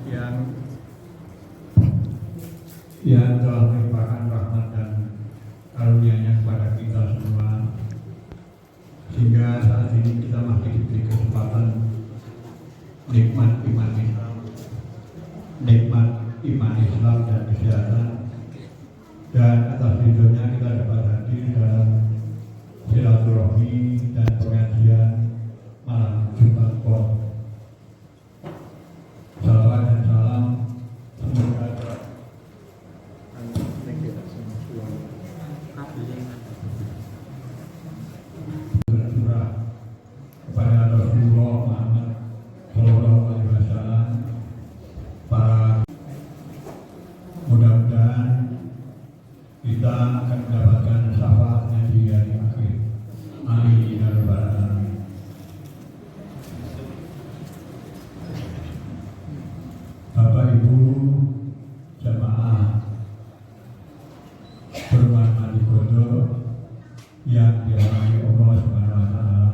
yang yang telah melimpahkan rahmat dan karunia-Nya kepada kita semua, sehingga saat ini kita masih diberi kesempatan nikmat iman Islam, dan kesehatan, dan atas ridhonya kita dapat hadir dalam silaturahmi dan pengajian malam Jumat Pon. Salawat dan salam semoga bersurah kepada Rasulullah Muhammad Sallallahu Alaihi Wasallam. Para mudah-mudahan kita akan mendapatkan syafaatnya di hari akhir. Amin ya rabbal alamin. Bapak Ibu jamaah bermakna di Godo yang dirahmati Allah Subhanahu wa Ta'ala,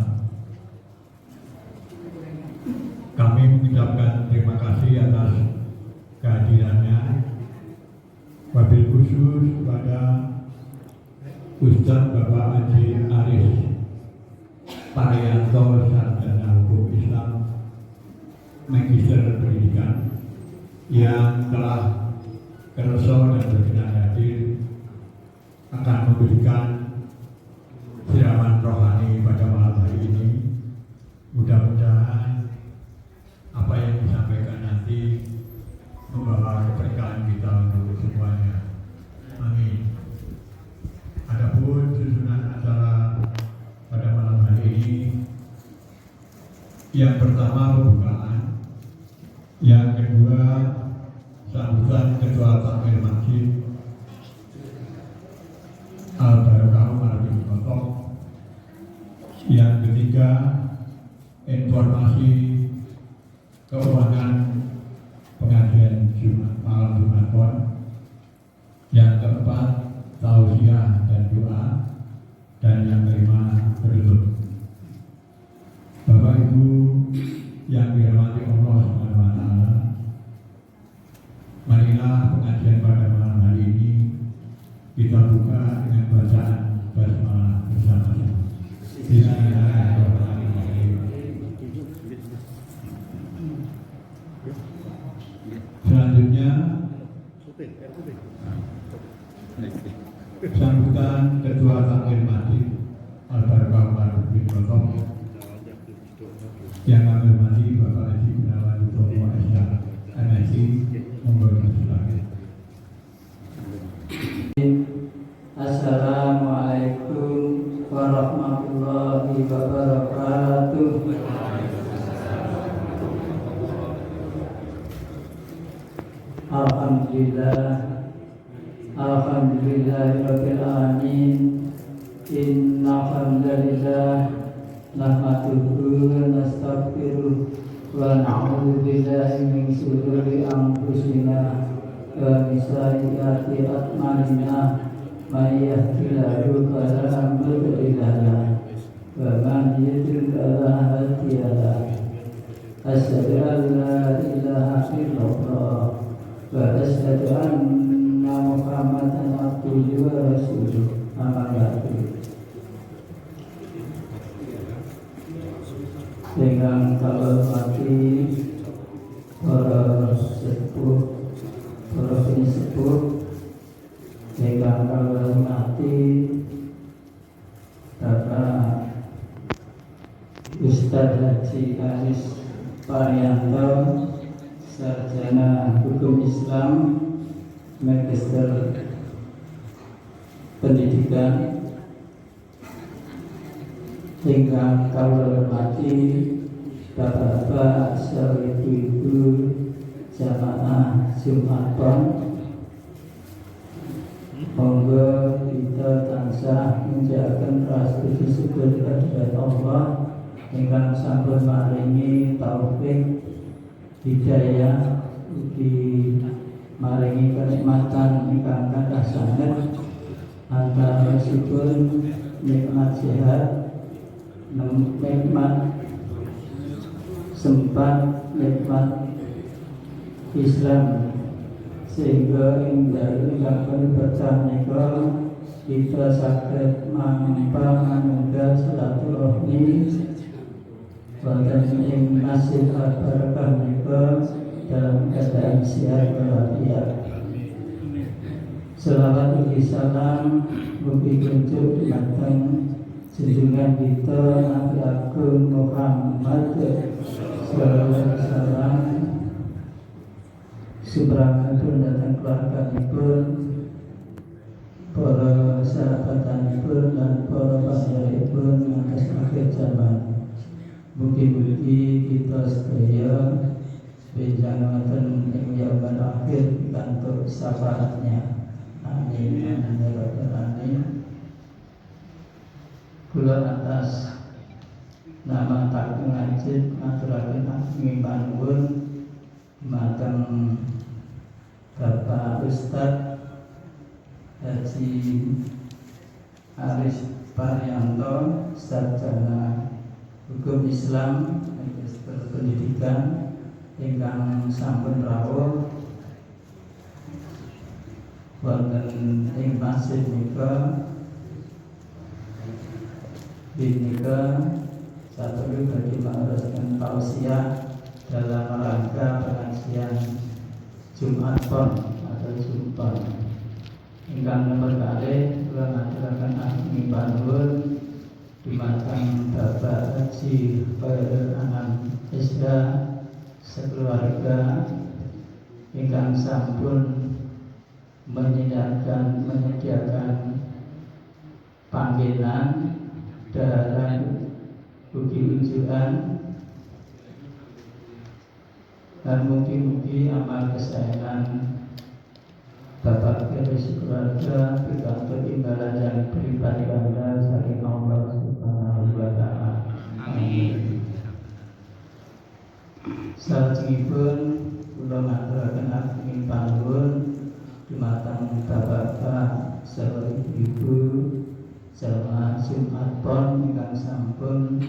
kami mengucapkan terima kasih atas kehadirannya, wabil khusus kepada Ustadz Bapak Haji Arif Parianto, sarjana hukum Islam, magister pendidikan, yang telah kerso dan berkenan hadir akan memberikan siraman rohani pada malam hari ini. Mudah-mudahan apa yang disampaikan nanti membawa keberkahan kita untuk semuanya. Amin. Adapun susunan acara pada malam hari ini, yang pertama pembukaan, yang kedua sambutan Ketua Takmir Masjid Al-Barakah Umar bin Khattab, yang ketiga informasi keuangan pengajian malam Jumat Pon, yang keempat tausiah dan doa, dan yang kelima penutup. Bapak Ibu yang dirahmati Allah Subhanahu wa Ta'ala, marilah pengajian pada malam hari ini kita buka dengan bacaan basmalah bersama-sama. Bismillahirrahmanirrahim. Selanjutnya sambutan Ketua Takmir Masjid Al-Barakah Umar bin Khattab, yang kami hormati Bapak Haji Gunawan Utomo SH MSc, monggo silakan. Assalamualaikum warahmatullahi wabarakatuh. Alhamdulillahirabbil alamin. Inna hamdalillah nahmaduhu wa nastaghfiruh wa na'udzu billahi min shururi anfusina wa min sayyiati a'malina. May yahdihillahu fala mudilla lahu wa man yudlil fala hadiya lahu. Asyhadu an la ilaha illallah wa asyhadu anna Muhammadan abduhu wa rasuluh. Amma ba'du. Dengan kalau mati para sepuh, para sepuh, dengan kalau mati Bapak Ustadz Haji Arif Parianto, sarjana hukum Islam, magister pendidikan, hingga kalau hormati Bapak-bapak, ibu-ibu jamaah Jumat Pon, monggo kita tansah menjalankan rasa syukur kehadirat Allah ingkang sampun maringi taufik hidayah ugi maringi kenikmatan ingkang kathah sanget, antara syukur nikmat sehat, nikmat sempat, nikmat Islam, sehingga ing dalem ingkang berkah menika kita saged mampa manunggal silaturahmi wonten ing Masjid Al-Barakah menika dalam keadaan sehat walafiat. Selawat ugi salam mugi kunjuk dumateng junjungan kita Nabi Agung Muhammad sallallahu alaihi wasallam, subhanallah datang keluarganipun, para sahabatanipun dan para panjenenganipun atas akhir zaman. Mugi-mugi kita sedaya benjang wonten ing yaumul akhir pikantuk syafaatnya. Amin amin ya rabbal alamin. Kula atas nama tak ngajit ngaturaken ageng panuwun dumateng Bapak Ustadz Haji Aris Parianto, sarjana hukum Islam Magister Pendidikan ingkang sampun rawuh wonten ing masjid menika. Binika satu bagi menguruskan tausiah dalam rangka pengajian Jumat Pon atau Jumpon. Ingkang nomor kali kula ngaturaken ageng panuwun dumateng Bapak Haji Khairul Anam SH sekeluarga ingkang sampun menyediakan panggilan dan ugi ujuan dan mugi-mugi amal kesayangan Bapak Keris keluarga pikantuk imbalan yang pribadi Anda saking Allah Subhanahu wa taala. Amin. Salajengipun kula ngaturaken ageng panuwun dumateng bapak-bapak sarta ibu jamaah Jumat Pon ingkang sampun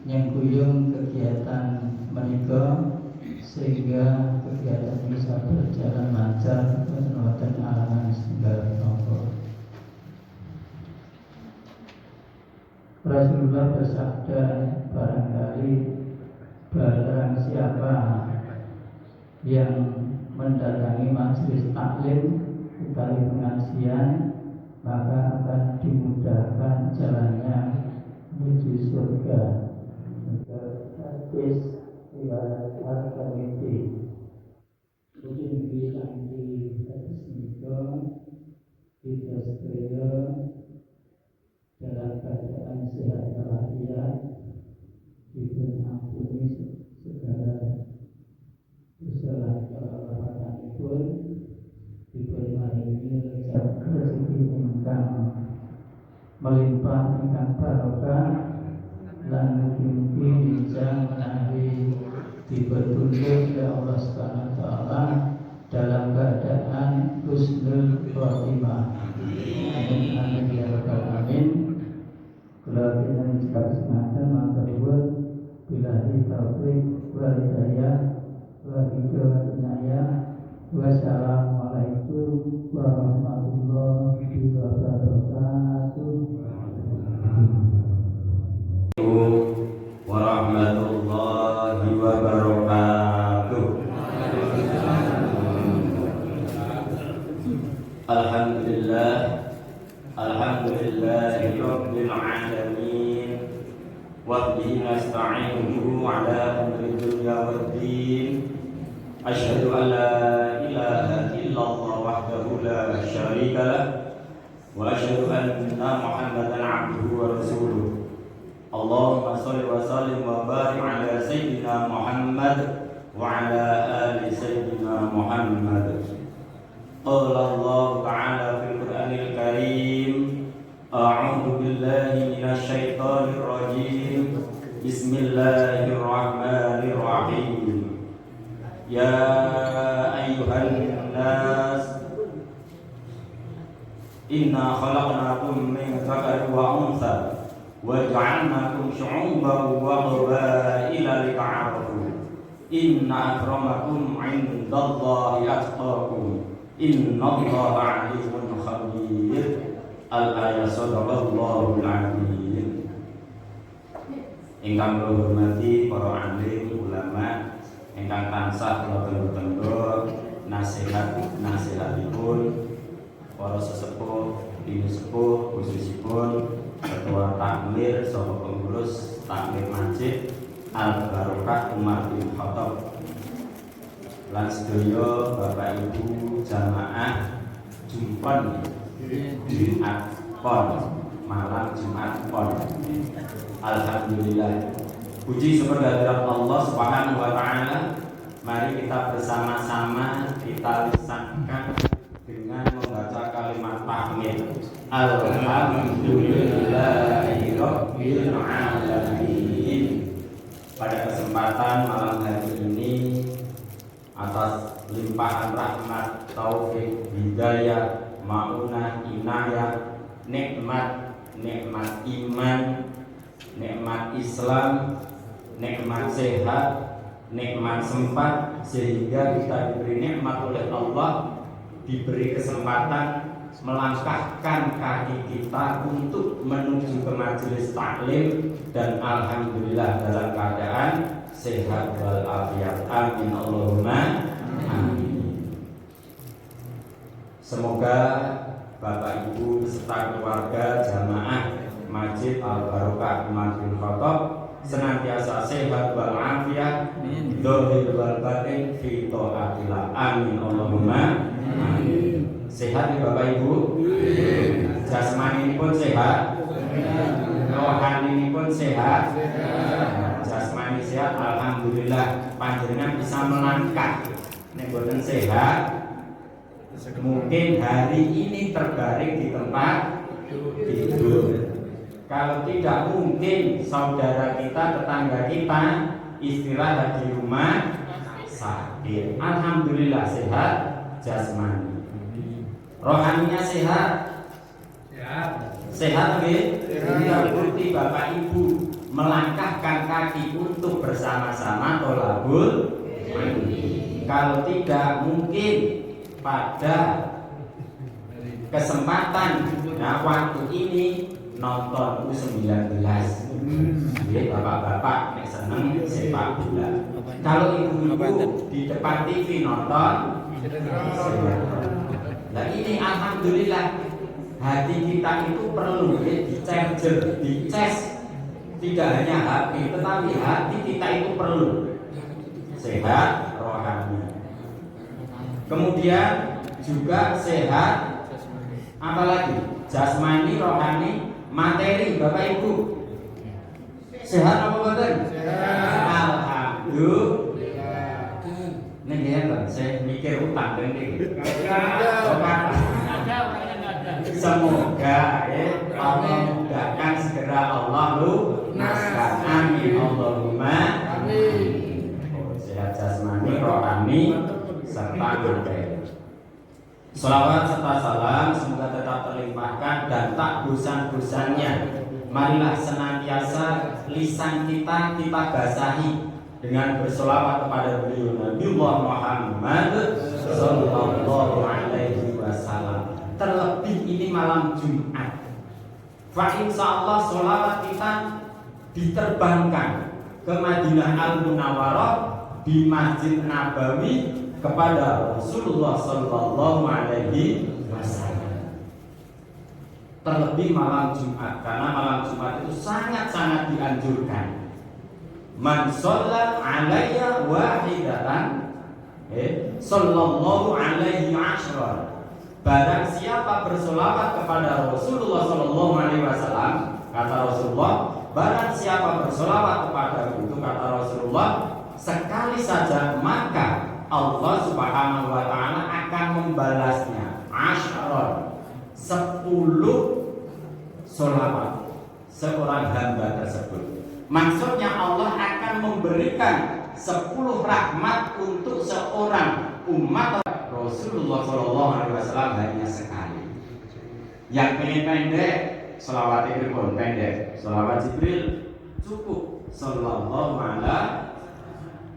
nyengkuyung kegiatan menika sehingga kegiatan bisa berjalan lancar wonten alangan setunggal menapa. Rasulullah bersabda, barang siapa yang mendatangi majelis taklim utawi pengajian maka akan dimudahkan jalannya menuju surga. Hadis riwayat Al-Tirmidzi. Mungkin bilang di hadis itu kita sedaya dalam keadaan sehat walafiat, diberi ampuni segala kesalahan kelewatan pun, diberi maringi rezeki ingkang melimpah ingkang barokah lan mugi-mugi bijak menawi dibertunjuk oleh Allah Subhanahu wa taala dalam keadaan husnul khotimah. Amin amin ya rabbal alamin. Kula pinten semanten matur nuwun billahi taufik wal hidayah wa hidayah. Wassalamualaikum warahmatullahi wabarakatuh. Warahmatullahi wabarakatuh. Alhamdulillah, alhamdulillahi rabbil alamin. Wa bihi nasta'inuhu ala umri dunya waddin. Asyhadu an la ilaha illallah wahdahu la syarika lah wa asyhadu anna Muhammadan abduhu wa rasuluh. Allahumma shalli wa sallim wa barik ala sayyidina Muhammad wa ala ali sayyidina Muhammad. Qala Allah ta'ala fil Qur'anil Karim, a'udzu billahi minasy syaithanir rajim. Bismillahirrahmanirrahim. Ya ayyuhan nas, inna khalaqnakum min dzakarin wa untha wa ja'alnakum syu'uban wa qabaila lita'arafu. Inna akramakum indallahi atqakum. Innallaha alimun khabir. Al-ayat sadaqallahul azim. Ingkang kula hormati para alim ulama ingkang tansah kula tenggo-tenggo nasihatipun para sesepuh, bini sepuh, khususipun ketua takmir saha pengurus takmir masjid Al Barokah Umar bin Khattab lan sedaya Bapak Ibu jamaah Jumpon Jumat Pon malam Jumat Pon. Alhamdulillah, puji syukur kehadirat Allah Subhanahu wa taala. Mari kita bersama-sama kita lisankan dengan membaca kalimat tahmid. Alhamdulillahirabbil alamin. Pada kesempatan malam hari ini, atas limpahan rahmat, taufik, hidayah, maunah, inayah, nikmat iman, nikmat Islam, nikmat sehat, nikmat sempat, sehingga kita diberi nikmat oleh Allah, diberi kesempatan melangkahkan kaki kita untuk menuju ke majelis taklim, dan alhamdulillah dalam keadaan sehat walafiat. Amin Allahumma amin. Semoga Bapak Ibu beserta keluarga jamaah Masjid Al Barokah Umar bin Khattab senantiasa sehat walafiat, dzahir wal batin fi taatillah. Amin Allahumma amin. Sehat ya Bapak Ibu? Jasmani pun sehat, rohani pun sehat. Jasmani sehat, alhamdulillah. Panjenengan bisa melangkah. Nek boten sehat, mungkin hari ini terbaring di tempat tidur. Kalau tidak, mungkin saudara kita, tetangga kita istirahat di rumah sakit. Alhamdulillah sehat jasmani. Rohaninya sehat. Sehat nggih? Bukti Bapak Ibu melangkahkan kaki untuk bersama-sama tholabul ilmi. Kalau tidak, mungkin pada kesempatan waktu ini nonton U19. Jadi bapak-bapak nek seneng sepak bola. Kalau ibu-ibu di depan TV nonton sinetron. Nah ini alhamdulillah, hati kita itu perlu di-charger, di-cas. Tidak hanya hati, tetapi hati kita itu perlu sehat rohani. Kemudian juga sehat apalagi? Jasmani, rohani, materi. Bapak Ibu sehat apa betul? Alhamdulillah. Nih ya, saya mikir utang dan semoga Allah mudahkan segera Allah lunaskan. Amin Allahumma amin. Sehat jasmani, rohani, serta materi. Salawat serta salam semoga tetap terlimpahkan dan tak bosan-bosannya. Marilah senantiasa lisan kita basahi dengan bersolawat kepada beliau Nabiullah Muhammad sallallahu alaihi wasallam. Terlebih ini malam Jumat, fa insyaallah solawat kita diterbangkan ke Madinah Al-Munawwarah di Masjid Nabawi kepada Rasulullah sallallahu alaihi wasallam. Terlebih malam Jumat, karena malam Jumat itu sangat-sangat dianjurkan. Man shalla alayya wahidatan sallallahu alaihi asyra. Barang siapa bersolawat kepada Rasulullah sallallahu alaihi wasallam, kata Rasulullah, barang siapa bersolawat kepada itu, kata Rasulullah, sekali saja, maka Allah Subhanahu wa taala akan membalasnya 10 solawat seorang hamba tersebut. Maksudnya Allah akan memberikan 10 rahmat untuk seorang umat Rasulullah sallallahu alaihi wasallam hanya sekali. Yang pengen pendek, selawat Jibril pendek. Selawat Jibril cukup sallallahu alaihi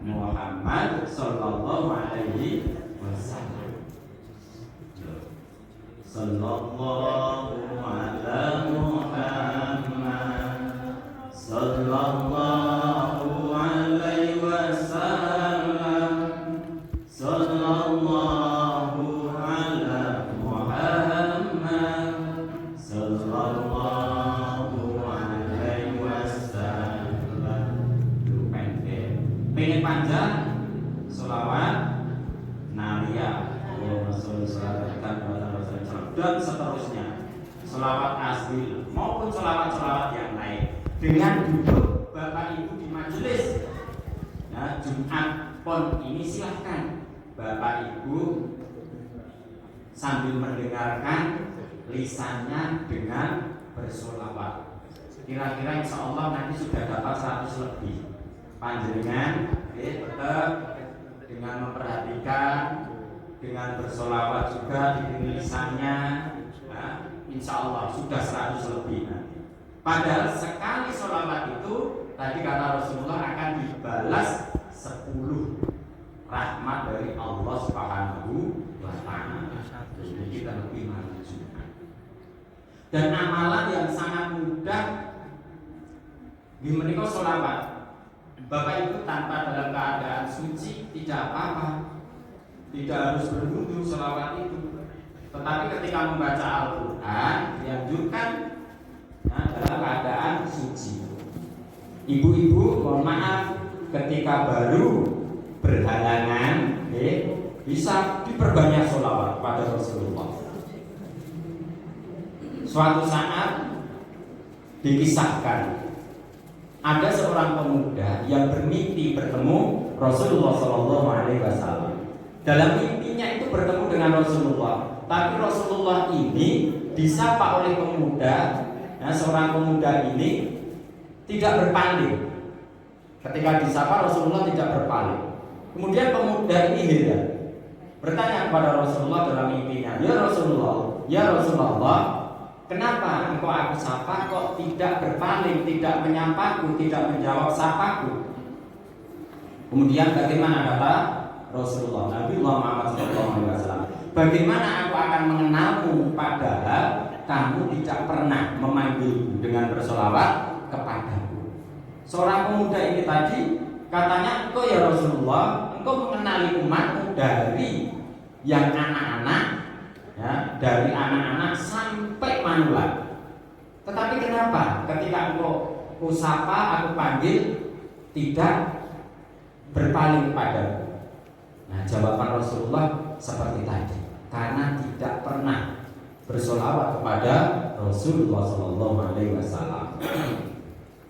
Muhammad sallallahu alaihi wasallam. Sallallahu ala Muhammad sallallahu alaihi wasallam. Sallallahu ala Muhammad sallallahu alaihi wasallam. Lu pendek. Pengen panjang sholawat naria dan seterusnya, sholawat asli maupun sholawat yang lain, dengan duduk Bapak Ibu di majelis ya, Jumat Pon ini silahkan Bapak Ibu sambil mendengarkan lisannya dengan bersolawat. Kira-kira insya Allah nanti sudah dapat 100 lebih. Panjenengan tetap dengan memperhatikan, dengan bersolawat juga di lisannya, nah, insya Allah sudah 100 lebih nanti. Padahal sekali solawat itu tadi kata Rasulullah akan dibalas 10 rahmat dari Allah Subhanahu wa Ta'ala. Jadi kita lebih maju. Dan amalan yang sangat mudah di menika solawat. Bapak Ibu tanpa dalam keadaan suci tidak apa-apa, tidak harus berwudu selawat itu. Tetapi ketika membaca Al-Quran dianjurkan dalam keadaan suci. Ibu-ibu mohon maaf, ketika baru berhalangan bisa diperbanyak sholawat pada Rasulullah. Suatu saat dikisahkan ada seorang pemuda yang bermimpi bertemu Rasulullah Shallallahu Alaihi Wasallam. Dalam mimpinya itu bertemu dengan Rasulullah, tapi Rasulullah ini disapa oleh pemuda. Nah, seorang pemuda ini tidak berpaling. Ketika disapa Rasulullah tidak berpaling. Kemudian pemuda ini heran, bertanya kepada Rasulullah dalam mimpinya, ya Rasulullah, kenapa engkau aku sapa kok tidak berpaling, tidak menyapaku, tidak menjawab sapaku? Kemudian bagaimana kata Rasulullah Nabi Muhammad SAW? Bagaimana aku akan mengenalmu padahal kamu tidak pernah memanggilku dengan bersolawat kepadaku? Seorang pemuda ini tadi katanya, engkau ya Rasulullah, engkau mengenali umatmu dari yang anak-anak, ya, dari anak-anak sampai manula. Tetapi kenapa ketika engkau usapa, aku panggil, tidak berpaling padaku? Nah, jawaban Rasulullah seperti tadi, karena tidak pernah bersolawat kepada Rasulullah Sallallahu Alaihi Wasallam.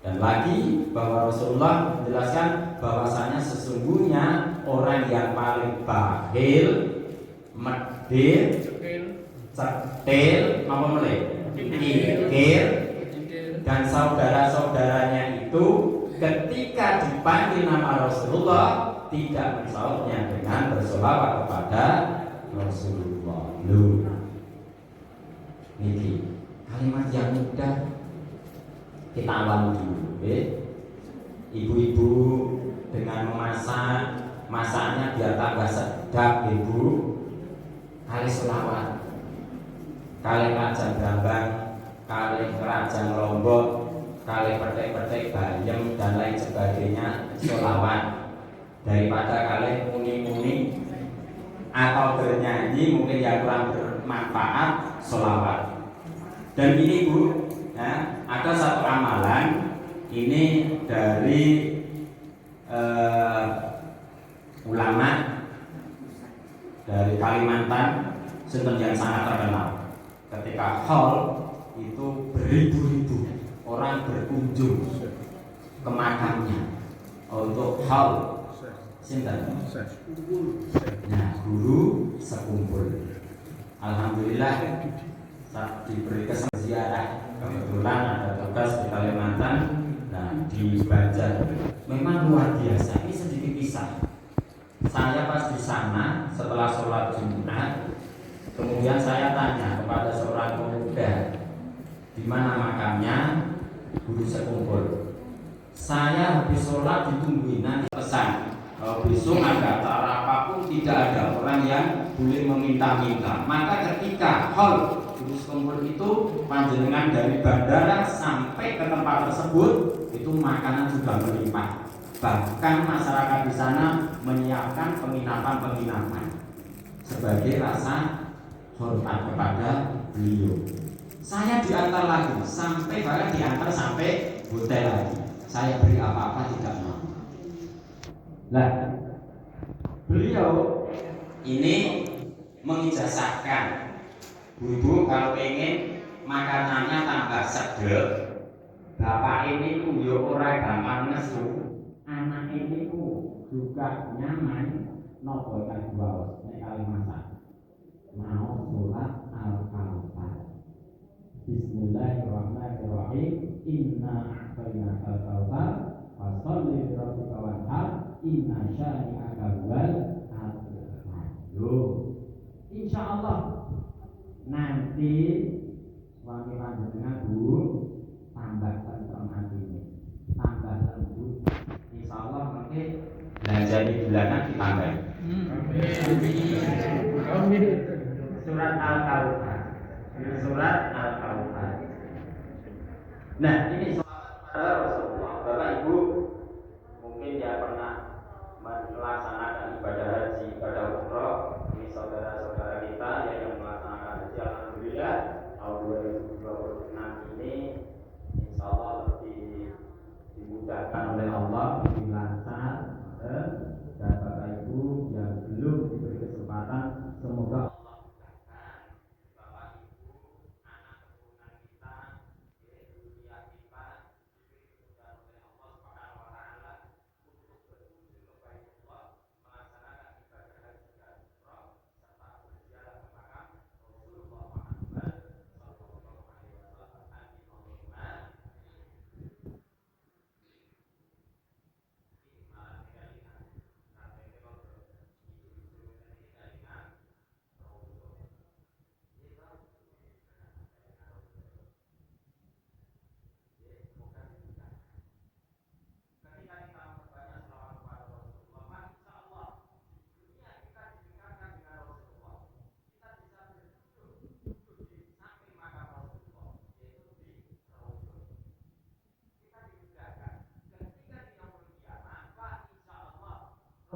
Dan lagi bahwa Rasulullah menjelaskan bahwasanya sesungguhnya orang yang paling bakhil, medhit, cetil, apa meleh, kikir, dan saudara-saudaranya itu ketika dipanggil nama Rasulullah tidak mensautnya dengan bersolawat kepada Rasulullah. Niki kalimat yang mudah kita awali dulu. Ibu-ibu dengan memasak, masaknya biar tambah sedap, ibu. Kali selawat, kali kacang brambang, kali kerajang lombok, kali petek-petek bayam dan lain sebagainya, sholawat. Daripada kalian muni-muni atau bernyanyi mungkin yang kurang bermanfaat, sholawat. Dan ini Bu, ya, ada satu amalan ini dari ulama dari Kalimantan yang sangat terkenal. Ketika haul itu beribu-ribu orang berkunjung ke makamnya untuk haul. Sinten? Nah, guru sekumpul. Alhamdulillah saat diberi kesempatan ziarah, kebetulan ada tugas di Kalimantan, nah di Banjar. Memang luar biasa. Ini sedikit kisah. Saya pas di sana setelah sholat Jumat, kemudian saya tanya kepada seorang pemuda, di mana makamnya guru sekumpul. Saya habis sholat ditungguin, nanti pesan besok ada acara apapun, tidak ada orang yang boleh meminta-minta. Maka ketika hall Gunung Kumbul itu panjenengan dari bandara sampai ke tempat tersebut itu makanan sudah melimpah. Bahkan masyarakat di sana menyiapkan penginapan-penginapan sebagai rasa hormat kepada beliau. Saya diantar lagi sampai bahkan diantar sampai hotel lagi. Saya beri apa-apa tidak mau. Nah, beliau ini mengijazahkan Bu kalau pengen makanannya tambah sedap, bapak ini ku yo ora gampang nesu, anak ini ku juga nyaman, nopo kan dua nek kali masak. Mau sholat al-Kautsar. Bismillahirrahmanirrahim. Inna a'tainakal kautsar fasholli li rabbika wanhar inna syani'aka huwal abtar. Insyaallah nanti suami panjenengan Bu tambah tentrem atine, tambah lembut. Insyaallah mengke belanja di bulanan ditambah. Amin. Surat Al-Kautsar. Surat Al-Kautsar. Nah, ini sahabat Rasulullah. Bapak Ibu mungkin ya pernah melaksanakan ibadah haji, ibadah umroh. Ini saudara-saudara kita yang melaksanakan haji, alhamdulillah tahun 2026 ini insyaallah lebih dimudahkan oleh Allah, lebih lancar. Dan Bapak Ibu yang belum diberi kesempatan, semoga Allah mudahkan Bapak Ibu, anak keturunan kita, zuriat kita diberi kemudahan oleh Allah Subhanahu wa taala untuk berkunjung ke Baitullah, melaksanakan ibadah haji dan umrah serta berziarah ke makam Rasulullah Muhammad sallallahu alaihi wasallam.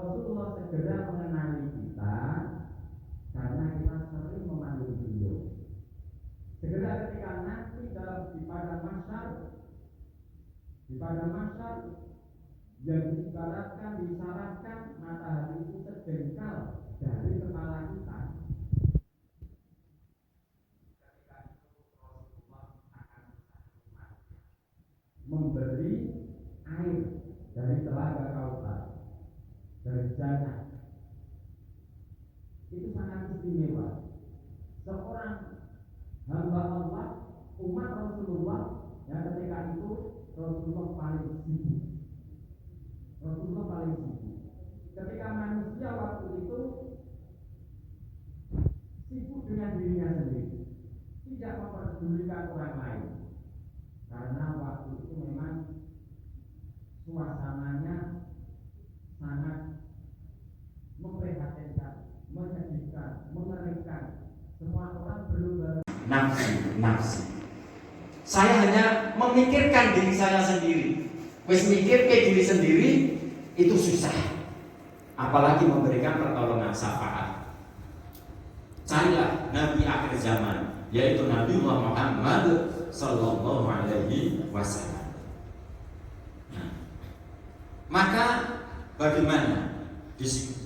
Rasulullah segera mengenali kita karena kita sering memanggil beliau. Segera ketika nanti di padang mahsyar yang diibaratkan, disyaratkan matahari itu sejengkal dari kepala kita. Ketika itu Rasulullah akan memberi air dari telaga Kautsar, dari jannah. Itu sangat istimewa. Seorang hamba Allah, umat Rasulullah, yang ketika itu Rasulullah paling sibuk. Ketika manusia waktu itu sibuk dengan dirinya sendiri, tidak memperdulikan orang lain, karena waktu itu memang suasananya sangat memprihatinkan, menyedihkan, mengerikan. Semua orang belum nafsu. Saya hanya memikirkan diri saya sendiri. Wes mikir ke diri sendiri itu susah. Apalagi memberikan pertolongan syafaat. Carilah Nabi akhir zaman, yaitu Nabi Muhammad sallallahu alaihi wasallam. Nah, maka bagaimana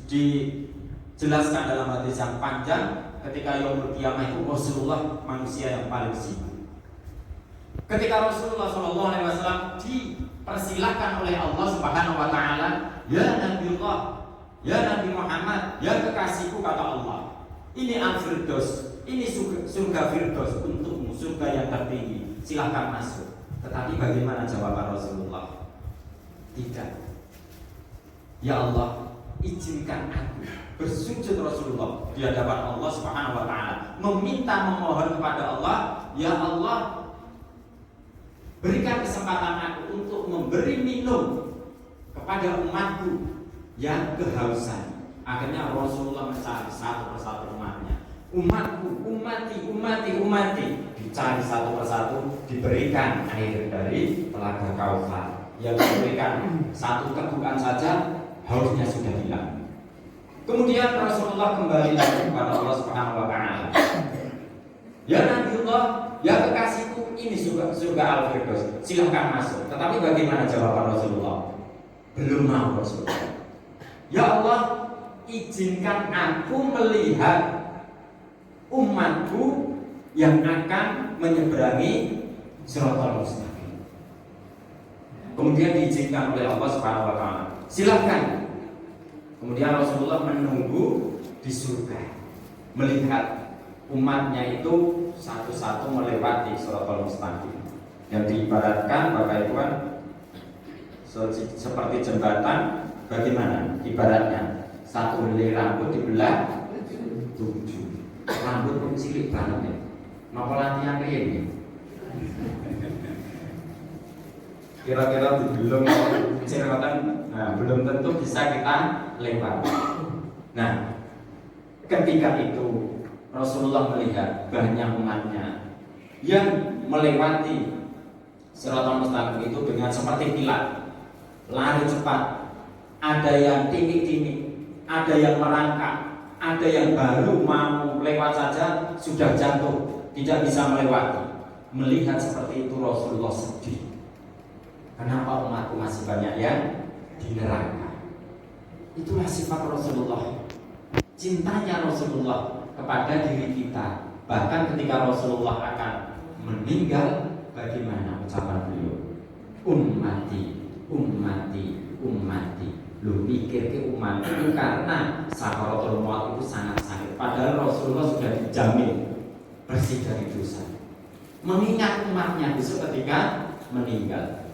dijelaskan dalam hadis yang panjang ketika yaumul qiyamah itu Rasulullah manusia yang paling sibuk. Ketika Rasulullah sallallahu alaihi wasallam dipersilahkan oleh Allah Subhanahu wa taala, ya Nabiullah, ya Nabi Muhammad, ya kekasihku, kata Allah. Ini al-firdaus, ini surga firdaus untukmu, surga yang tertinggi. Silahkan masuk. Tetapi bagaimana jawaban Rasulullah? Tidak. Ya Allah, izinkan aku bersujud Rasulullah di hadapan Allah Subhanahu wa taala, memohon kepada Allah, ya Allah, berikan kesempatan aku untuk memberi minum kepada umatku yang kehausan. Akhirnya Rasulullah mencari satu persatu umatnya. Umatku, umati, dicari satu persatu, diberikan air dari telaga Kautsar. Yang diberikan satu tegukan saja, hausnya sudah hilang. Kemudian Rasulullah kembali lagi kepada Allah Subhanahu wa taala. Ya Nabiullah, ya kekasihku, ini surga Al-Firdaus, silahkan masuk. Tetapi bagaimana jawaban Rasulullah? Belum mau Rasulullah. Ya Allah, izinkan aku melihat umatku yang akan menyeberangi Shiratal Mustaqim. Kemudian diizinkan oleh Allah Subhanahu wa taala. Silakan. Kemudian Rasulullah menunggu di surga, melihat umatnya itu satu-satu melewati Shiratal Mustaqim. Yang diibaratkan Bapak Ibu seperti jembatan. Bagaimana ibaratnya? Satu helai rambut dibelah 7. Rambut pun cilik banget ya. Napa latihan ini? Kira-kira belum cerewatan, belum tentu bisa kita lewat. Nah, ketika itu Rasulullah melihat banyak umatnya yang melewati Shiratal Mustaqim itu dengan seperti kilat, lari cepat. Ada yang timik-timik, ada yang merangkak, ada yang baru mau lewat saja sudah jatuh, tidak bisa melewati. Melihat seperti itu Rasulullah sedih. Kenapa umatku masih banyak yang di neraka? Itulah sifat Rasulullah. Cintanya Rasulullah kepada diri kita. Bahkan ketika Rasulullah akan meninggal, bagaimana ucapan beliau? Ummati, ummati, ummati. Lu mikir ke umat itu karena sakaratul maut itu sangat sakit. Padahal Rasulullah sudah dijamin bersih dari dosa. Mengingat umatnya besok ketika meninggal.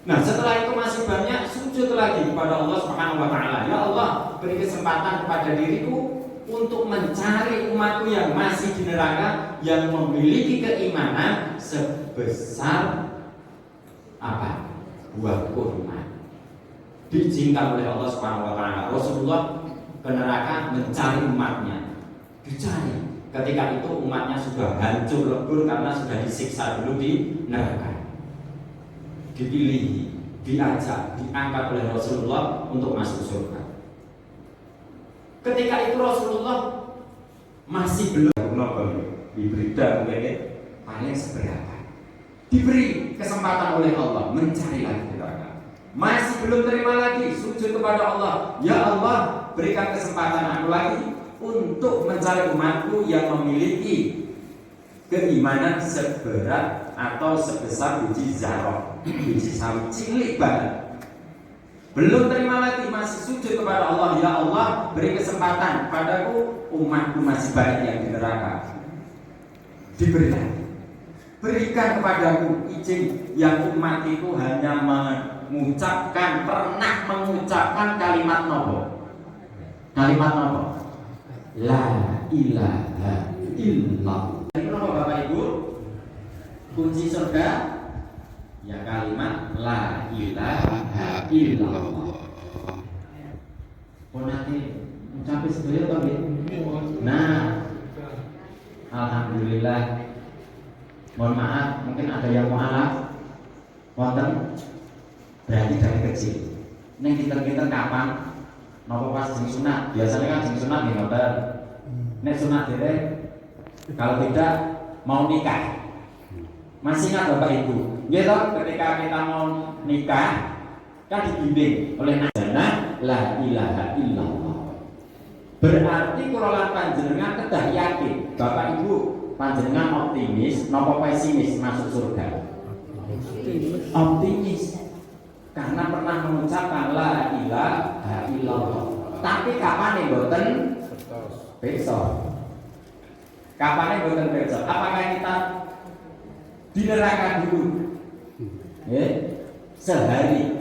Nah, setelah itu masih banyak sujud lagi kepada Allah Subhanahu wa taala. Ya Allah, beri kesempatan kepada diriku untuk mencari umatku yang masih di neraka, yang memiliki keimanan sebesar apa? Buah kurma. Diizinkan oleh Allah Subhanahu wa taala. Rasulullah ke neraka mencari umatnya. Dicari. Ketika itu umatnya sudah hancur lebur karena sudah disiksa dulu di neraka. Dipilih, diajak, diangkat oleh Rasulullah untuk masuk surga. Ketika itu Rasulullah masih belum diberi paling seberapa. Diberi kesempatan oleh Allah mencari lagi neraka. Masih belum terima lagi, sujud kepada Allah. Ya Allah, berikan kesempatan aku lagi untuk mencari umatku yang memiliki keimanan seberat atau sebesar biji zarah, biji sawi cilik banget. Belum terima lagi, masih sujud kepada Allah. Ya Allah, beri kesempatan padaku, umatku masih banyak yang di neraka. Diberikan, berikan kepadaku izin yang umat itu hanya pernah mengucapkan kalimat nopo. Kalimat nopo? La ilaha illallah. Itu nopo Bapak Ibu? Kunci surga ya kalimat la ilaha illallah. Nanti mencapai sedaya to nggih. Nah, alhamdulillah. Mohon maaf, mungkin ada yang mualaf. Wonten berarti dari kecil. Ning kita kapan? Napa pas jeng sunat? Biasanya kan jeng sunat nggih ngoten. Nek sunat dhewe kalau tidak mau nikah. Masih ingat Bapak Ibu? Nggih toh, ketika kita mau nikah kan dibimbing oleh najana la ilaha illallah. Berarti kula panjenengan kedah yakin, Bapak Ibu, panjenengan optimis napa pesimis masuk surga? Optimis. Karena pernah mengucapkan la ilaha illallah. Tapi kapan mboten besok? Kapan mboten besok? Apakah kita di neraka dulu? Sehari.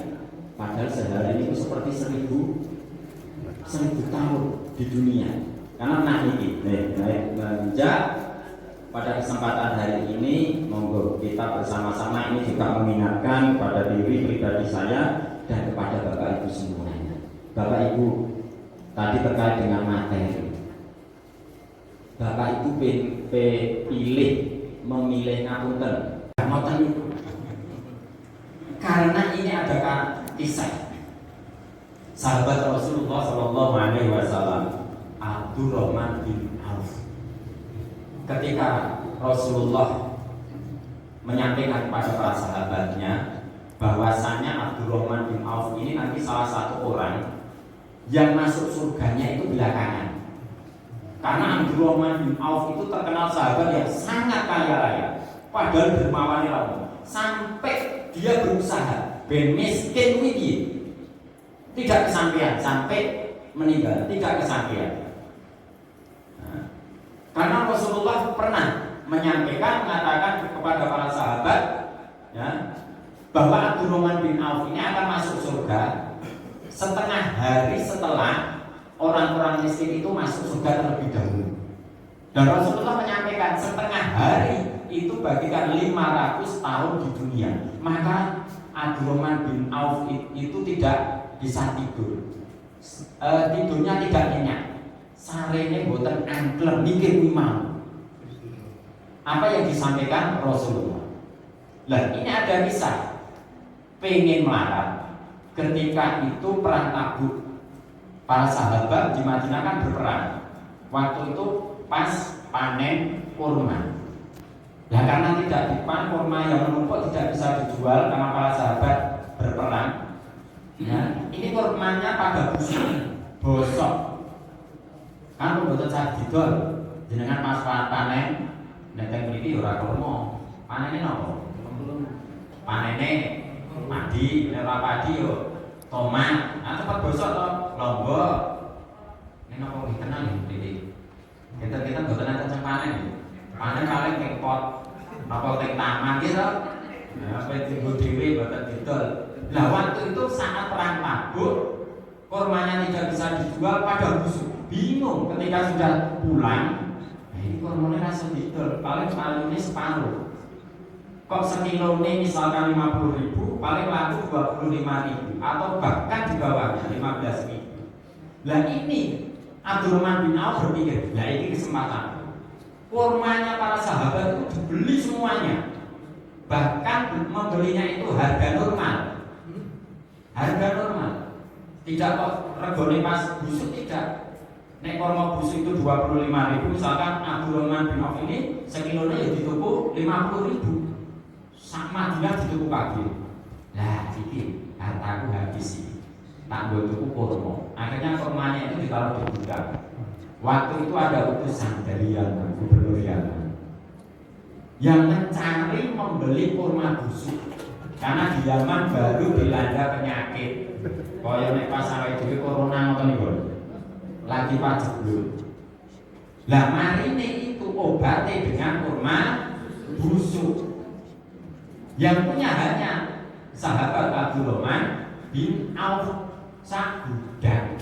Padahal sehari itu seperti 1000 tahun di dunia. Karena nah ini, pada kesempatan hari ini, monggo kita bersama-sama ini juga mengingatkan pada diri pribadi saya dan kepada Bapak Ibu semuanya. Bapak Ibu, tadi terkait dengan materi. Bapak Ibu memilih ngapunten. Ngoten niku. Karena ini ada kisah sahabat Rasulullah Shallallahu Alaihi Wasallam, Abdurrahman bin Auf. Ketika Rasulullah menyampaikan kepada para sahabatnya bahwasanya Abdurrahman bin Auf ini nanti salah satu orang yang masuk surganya itu belakangan. Karena Abdurrahman bin Auf itu terkenal sahabat yang sangat kaya raya, padahal dermawan sampai dia berusaha ben miskin wiki tidak kesampaian sampai meninggal, tidak kesampaian. Nah, karena Rasulullah pernah mengatakan kepada para sahabat ya, bahwa Abdurrahman bin Auf ini akan masuk surga setengah hari setelah orang-orang miskin itu masuk surga terlebih dahulu. Dan Rasulullah menyampaikan setengah hari itu bagikan 500 tahun di dunia. Maka Abdurrahman bin Auf itu tidak bisa tidur. Tidurnya tidak nyenyak. Sarene boten angklem mikir kuwi mau. Apa yang disampaikan Rasulullah. Lah ini ada kisah pengen melarat. Ketika itu perang Tabuk. Para sahabat di Madinah kan berperang. Waktu itu pas panen kurma. Ya karena tidak dipanen kurma yang menumpuk tidak bisa dijual karena para sahabat berperang. Ya, ini kurmanya pada busuk, bosok. Kan mboten saged didol. Jenengan pas panen nek teng mriki ora kurma. Panene napa? Panene padi, nek ora padi yo tomat. Nah cepat bosok to, lombok. Ini napa dikenal iki? Kita mboten enten panen. Panen paling teng pot apa teng taman gitu. Nah, apa tinggu dhewe mboten didol. Lah waktu itu saat perang Tabuk, kurmanya tidak bisa dijual pada busuk. Bingung ketika sudah pulang. Nah, ini kurmanya rasa didol, paling ini separuh. Kok sekilo ini misalkan 50.000, paling laku 25.000 atau bahkan di bawahnya 15.000. Lah ini Abdurrahman bin Auf berpikir, lah ini kesempatan. Kurmanya para sahabat itu dibeli semuanya, bahkan membelinya itu harga normal. Harga normal, tidak kok regone pas busuk tidak. Nek kurma busuk itu 25.000, misalkan Abdurrahman bin Auf ini sekilone ya dituku 50.000. Sama dia dituku kabeh. Lah iki hartaku habis iki. Tak nggo tuku kurma. Akhirnya kurmanya itu ditaruh di gudang. Waktu itu ada utusan dari gubernur yang mencari membeli kurma busuk. Karena di zaman baru dilanda penyakit. Kaya nek pas awake dhewe corona ngoten niku. Lagi pajeblur. Lah marine itu obatnya dengan kurma busuk. Yang punya hanya sahabat Abdurrahman bin Auf sak gudang.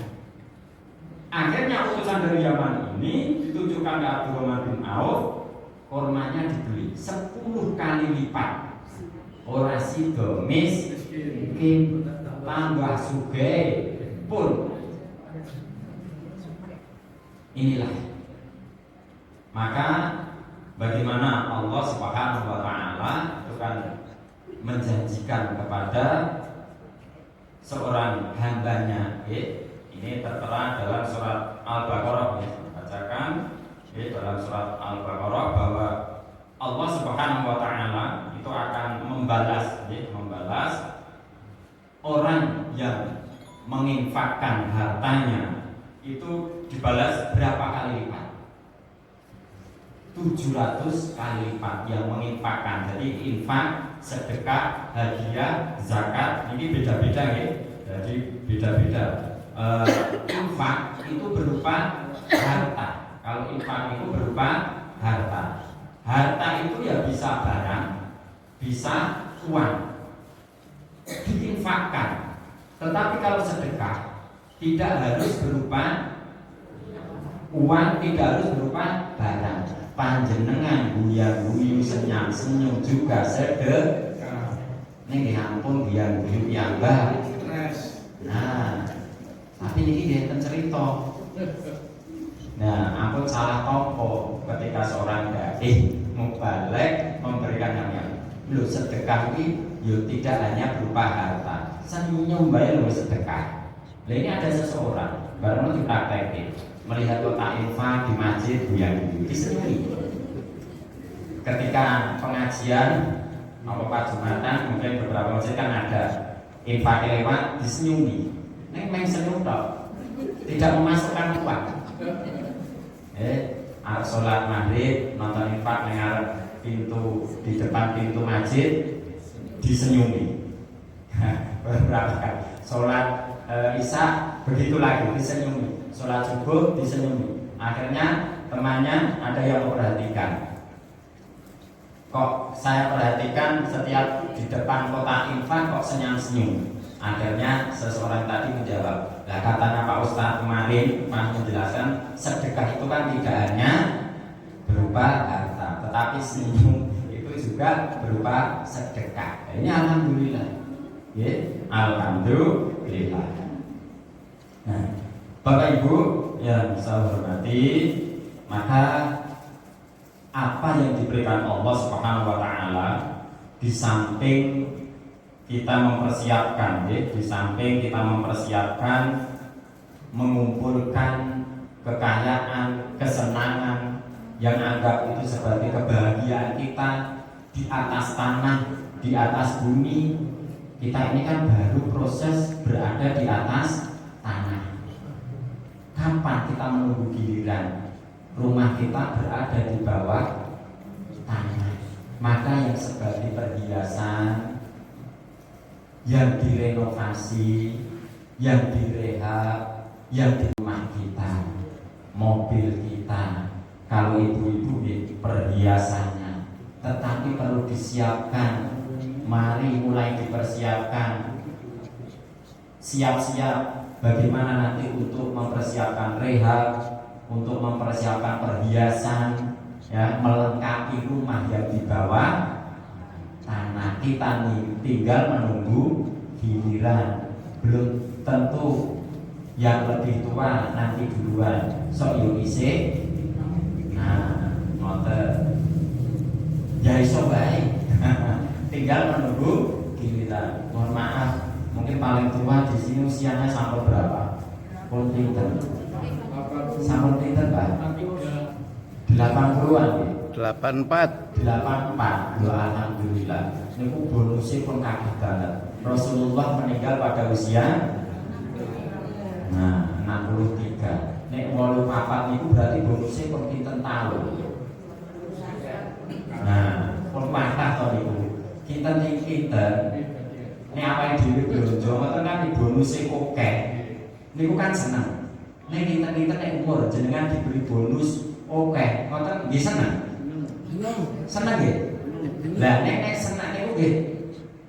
Akhirnya utusan dari Yaman ini ditujukan ke Abdurrahman bin Auf, kurmanya dibeli 10 kali lipat. Ora sida miskin tambah sugih pun. Inilah. Maka bagaimana Allah Subhanahu wa taala itu kan menjanjikan kepada seorang hambanya, ini tertera dalam surat Al-Baqarah, bacakan dalam surat Al-Baqarah bahwa Allah Subhanahu wa taala itu akan membalas orang yang menginfakkan hartanya itu dibalas berapa kali lipat? 700 kali lipat yang menginfakkan. Jadi infak, sedekah, hadiah, zakat ini beda-beda ya. Jadi beda-beda. Infak itu berupa harta. Kalau infak itu berupa harta. Harta itu ya bisa barang, bisa uang, diinfakkan. Tetapi kalau sedekah tidak harus berupa uang, tidak harus berupa barang. Panjenengan guyu senyum juga sedekah. Ini ampun guyu piyambak. Nah, Tapi ini dia cerita. Nah, ampun salah tompo ketika seorang dai mubalek memberikan yang lu sedekah ini yo tidak hanya berupa harta. Senyum bae lu sedekah. Lah ini ada seseorang baru dipraktekin melihat kotak infak di masjid buyang disenyumi. Ketika pengajian apa Jumatan mungkin beberapa masjid kan ada infak lewat disenyumi. Neng senyum tok. Tidak memasukkan uang. Sholat maghrib nonton infak dengar pintu di depan pintu masjid disenyumi. Beberapa kali sholat isya begitu lagi disenyumi, sholat subuh disenyumi. Akhirnya temannya ada yang memperhatikan. Kok saya perhatikan setiap di depan kotak infak kok senyum-senyum. Akhirnya seseorang tadi menjawab, lah katanya Pak Ustadz kemarin Mas menjelaskan sedekah itu kan tidak hanya berupa harta, tetapi senyum itu juga berupa sedekah. Ini alhamdulillah, ya, alhamdulillah. Nah, Bapak Ibu yang saya hormati, maka apa yang diberikan Allah Subhanahu Wa Taala di samping kita mempersiapkan, ya, di samping kita mempersiapkan mengumpulkan kekayaan, kesenangan yang anggap itu sebagai kebahagiaan kita di atas tanah, di atas bumi. Kita ini kan baru proses berada di atas tanah. Kapan kita menunggu giliran rumah kita berada di bawah tanah? Maka yang sebagai perhiasan, yang direnovasi, yang direhab, yang di rumah kita, mobil kita, kalau ibu-ibu perhiasannya, tetapi perlu disiapkan. Mari mulai dipersiapkan, siap-siap bagaimana nanti untuk mempersiapkan rehab, untuk mempersiapkan perhiasan, ya, melengkapi rumah yang di bawah tanah. Kita nih tinggal menunggu giliran. Belum tentu yang lebih tua nanti duluan. So yo isih. Nah, ngoten. Ya iso bae. Tinggal menunggu giliran. Mohon maaf, mungkin paling tua di sini usianya sampai berapa? Pun pinten. Sampai pinten, Pak? 80-an ya? 84. Alhamdulillah. Niku bonusnya pun kakek banget. Rasulullah meninggal pada usia 63. Nek 84 niku berarti bonusnya pun pinten tahun. Nah, pun patah to niku. Kinten-kinten. Nek apa yang dhewe blonjo ngoten kan bonusnya kokek. Niku kan seneng. Nek kinten-kinten nek umur jenengan diberi bonus oke, ngoten nggih seneng. Seneng nggih. Lah nek seneng niku nggih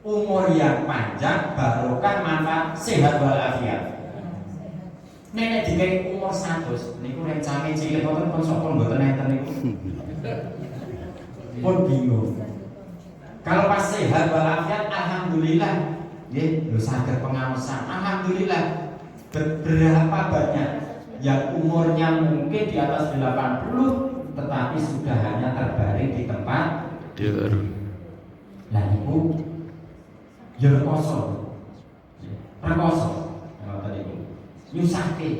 umur yang panjang, barokah, manfaat, sehat walafiat. Nek dikai umur 100 niku rencane cilik ngoten pun sapa mboten enten niku. Pun bingung. Kalau pas sehat walafiat alhamdulillah, nggih lho saged pengaosan. Alhamdulillah. Berapa banyak yang umurnya mungkin di atas 80 tetapi sudah hanya terbaring di tempat tidur. Lah niku ya rekoso. Rekoso. Ngoten niku. Nyusahke.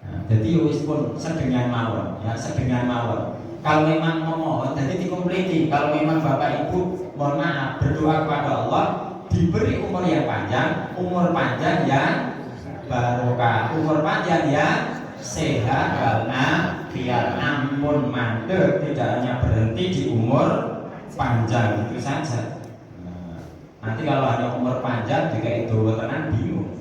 Nah, jadi wis pun sedengan mawon, ya sedengan mawon. Kalau memang memohon jadi dikompleti. Kalau memang Bapak Ibu mohon maaf berdoa kepada Allah diberi umur yang panjang, umur panjang yang barokah, umur panjang yang sehat walafiat. Ampun mandek, tidak hanya berhenti di umur panjang itu saja. Nanti kalau hanya umur panjang juga itu tenan bingung.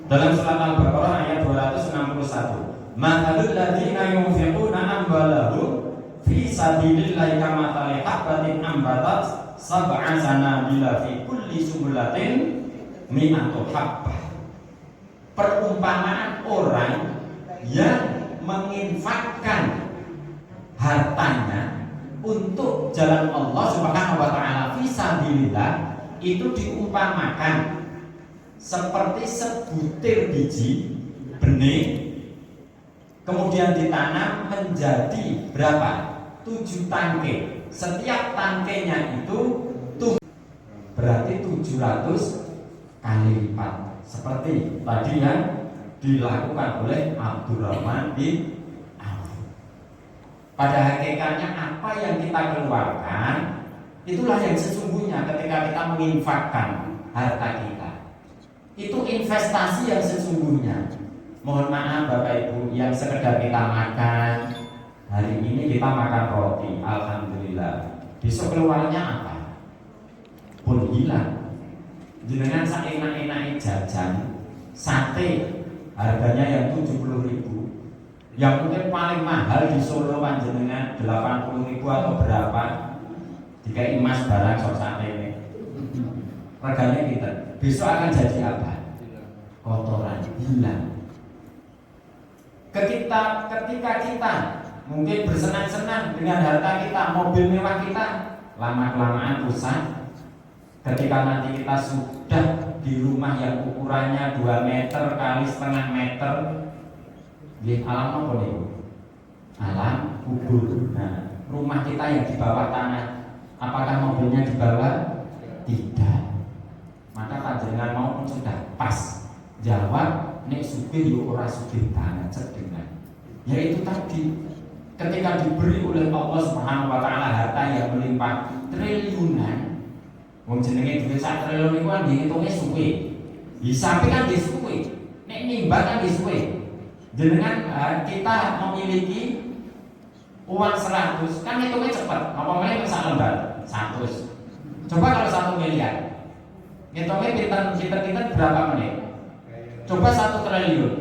Dalam surat Al-Baqarah ayat 261, "Mathalul ladzina yunfiquna amwalahum fi sabilillahi kamathali habbatin ambatat sab'a sanabila fi kulli sumbulatin mi'atu habbah." Perumpamaan orang yang menginfakkan hartanya untuk jalan Allah Subhanahu wa taala fi sabilillah itu diumpamakan seperti sebutir biji benih, kemudian ditanam menjadi berapa? 7 tangkai. Setiap tangkainya itu berarti 700 kali lipat. Seperti tadi yang dilakukan oleh Abdurrahman bin Auf. Pada hakikatnya apa yang kita keluarkan itulah yang sesungguhnya ketika kita menginfakkan harta kita. Itu investasi yang sesungguhnya. Mohon maaf Bapak Ibu yang sekedar kita makan. Hari ini kita makan roti, alhamdulillah. Besok keluarnya apa? Pun hilang. Jenengan saenak-enake jajan sate harganya yang 70.000, yang mungkin paling mahal di Solo panjenengan 80.000 atau berapa, jika emas barang sok sate ini reganya kita besok akan jadi apa? Kotoran, hilang. Ketika kita mungkin bersenang-senang dengan harta kita, mobil mewah kita, lama-kelamaan rusak. Ketika nanti kita sudah di rumah yang ukurannya 2 meter kali setengah meter, di alam apa nih? Alam kubur. Nah, rumah kita yang di bawah tanah, apakah mobilnya di bawah? Tidak. Maka panjenengan mau sudah pas. Jawab, nek sugih yo ora sugih banget sedengan. Yaitu tadi, ketika diberi oleh Allah Subhanahu wa taala harta yang melimpah triliunan, wong jenenge duwe sak triliun iku kan dihitungnya suwe. Hisabe kan disuwe. Nek nimbang kan disuwe. Jenengan kita memiliki uang 100 kan hitungnya cepat. Apa meneh sak lembar? 100. Coba kalau 1 miliar. Hitungnya pinter berapa menit? Coba 1 triliun.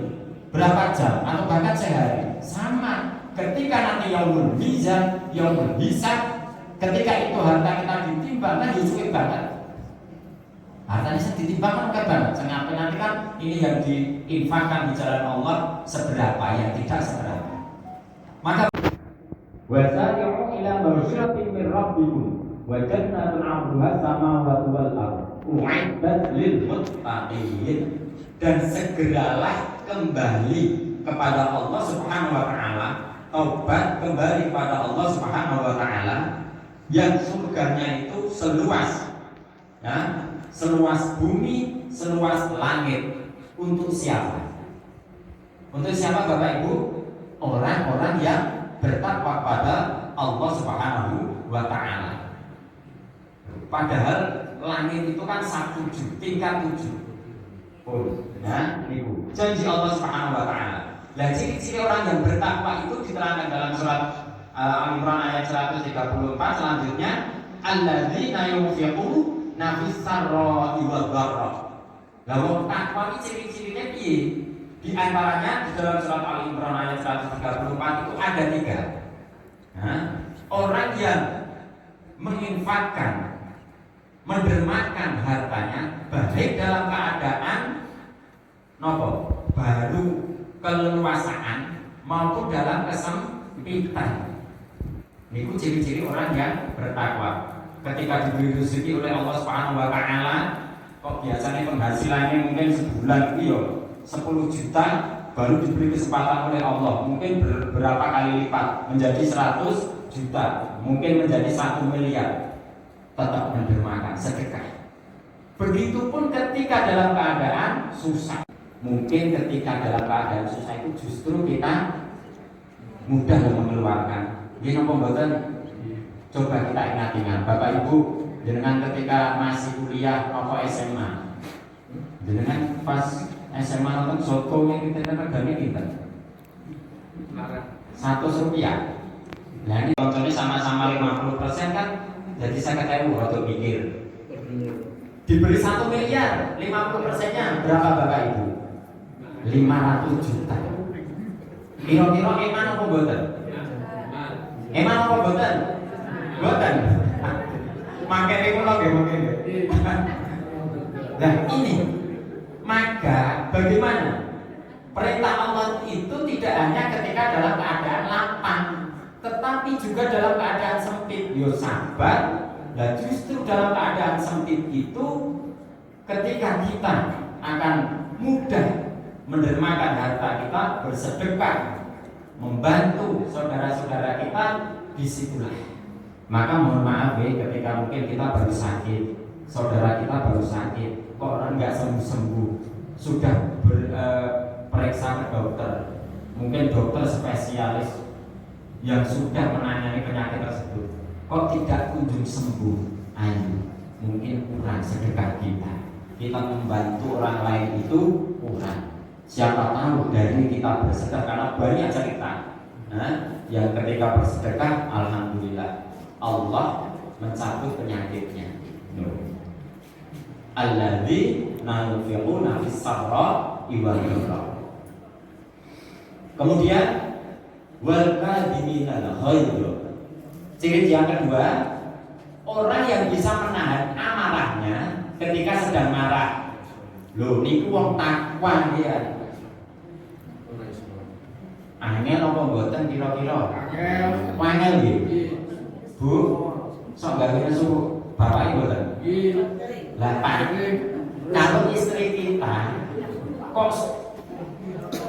Berapa jam atau bahkan sehari? Sama. Ketika nanti yaumul mizan, yaumul hisab, ketika itu harta kita ditimbang kan sulit banget. Hartanya ditimbang kan oke banget. Sampai nanti kan ini yang diinfakkan di jalan Allah seberapa, yang tidak seberapa. Maka wasari'u ila maghfiratin min rabbikum wa jannatun 'arduha samawati wal ardh u'iddat lil muttaqin. Dan segeralah kembali kepada Allah Subhanahu wa taala, taubat kembali kepada Allah Subhanahu wa taala yang surganya itu seluas, ya, seluas bumi, seluas langit. Untuk siapa? Untuk siapa Bapak Ibu? Orang-orang yang bertakwa kepada Allah Subhanahu wa taala. Padahal langit itu kan 1 tingkat 7. Nah, niku janji Allah Subhanahu wa taala. Lah ciri-ciri orang yang bertakwa itu diterangkan dalam surat Al-Imran ayat 134 selanjutnya, alladzina yunfiquna fis sarra'i wad dharra. Lah wong takwa iki ciri-cirine piye? Di antaranya di dalam surat Al-Imran ayat 134 itu ada 3. Nah, orang yang menginfakkan, mendermakan hartanya baik dalam keadaan nopo baru keleluasaan maupun dalam kesempitan. Ini ciri-ciri orang yang bertakwa. Ketika diberi rezeki oleh Allah Subhanahu wa taala, kok biasanya penghasilannya mungkin sebulan itu 10 juta, baru diberi kesempatan oleh Allah mungkin berapa kali lipat menjadi 100 juta, mungkin menjadi 1 miliar, tetap mendermakan sedekah. Begitupun ketika dalam keadaan susah. Mungkin ketika dalam keadaan susah itu justru kita mudah mengeluarkan. Ini nopo mboten? Coba kita ingat-ingat Bapak Ibu, jenengan ketika masih kuliah atau SMA, jenengan pas SMA nonton soto yang kita regane kita 100 rupiah. Nah ini contohnya sama-sama 50% kan, jadi saya ketemu waktu pikir. Diberi 1 miliar, 50%-nya berapa Bapak Ibu? 500 juta. Kira-kira eman apa boten? Eman apa boten? Boten. Makanya kula nggih mungkin. Nah ini, maka bagaimana? Perintah Allah itu tidak hanya ketika dalam keadaan lapang, tetapi juga dalam keadaan sempit. Yo sabar. Dan justru dalam keadaan sempit itu, ketika kita akan mudah mendermakan harta kita, bersedekah, membantu saudara-saudara kita, disitulah. Maka mohon maaf ya, ketika mungkin kita baru sakit, saudara kita baru sakit, kok orang nggak sembuh-sembuh, sudah periksa ke dokter, mungkin dokter spesialis yang sudah menangani penyakit tersebut, kok tidak kunjung sembuh. Ayo, mungkin kurang sedekah kita membantu orang lain itu kurang. Siapa tahu dari kita bersedekah, karena banyak cerita yang ketika bersedekah, alhamdulillah Allah mencabut penyakitnya. Alladzi nanfiquna fis sarra'i wal dharra. Kemudian wal kadhiminal ghaidh. Ciri yang kedua, orang yang bisa menahan amarahnya ketika sedang marah. Loh, niku wong takwa dia. Angel apa mboten kira-kira? Angel nggih. Bu, sok gawe nesu bapak ibu mboten? Lah Pak, kalau istri kita kok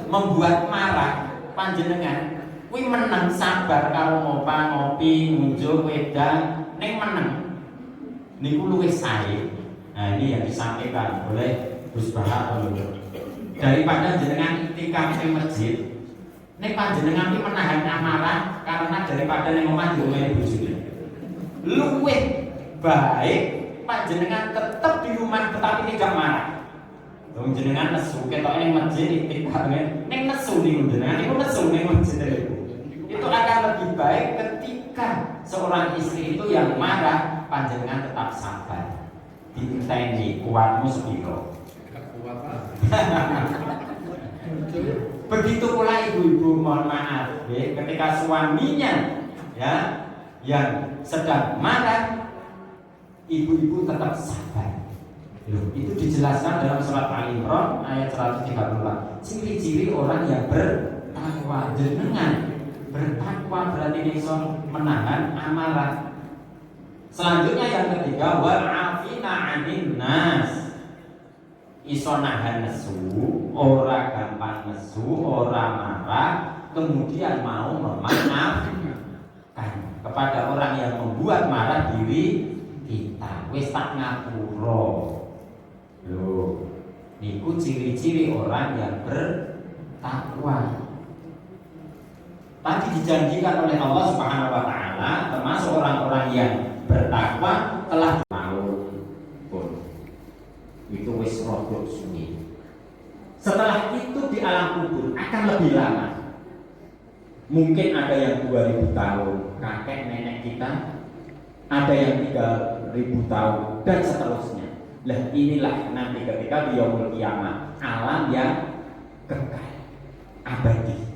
membuat marah panjenengan, kuwi meneng sabar karo ngopi ngunjuk wedang ning meneng. Niku luwih sae. Nah, ini yang disampaikan oleh Gus Bahar daripada jenengan itikaf ning masjid. Nek panjenengan iki menahan amarah karena daripada ning omah diomeni bojone. Luwih baik panjenengan tetap di rumah tetapi tidak marah. Wong jenengan nesu ketok ning masjid itikaf ning nesu niku jenengan niku nesu ning masjid. Itu akan lebih baik ketika seorang istri itu yang marah panjenengan tetap sabar. Diinteni kuatmu sepiro. Begitu pula ibu-ibu, mohon maaf ya, ketika suaminya ya yang sedang marah, ibu-ibu tetap sabar. Loh, itu dijelaskan dalam surat Al-Imran ayat 134. Ciri-ciri orang yang bertakwa. Jenengan bertakwa berarti bisa menahan amarah. Selanjutnya yang ketiga, wal afina 'anil nas. Iso nahan nesu, ora gampang nesu, ora marah, kemudian mau memaafkan kepada orang yang membuat marah diri kita. Wis tak ngapura. Loh, niku ciri-ciri orang yang bertakwa. Tadi dijanjikan oleh Allah Subhanahu wa taala termasuk orang-orang yang bertakwa telah tahun pun itu wis rodok suwi. Setelah itu di alam kubur akan lebih lama. Mungkin ada yang 2000 tahun kakek nenek kita, ada yang 3000 tahun dan seterusnya. Lah inilah nanti ketika di yaumul kiamah alam yang kekal abadi.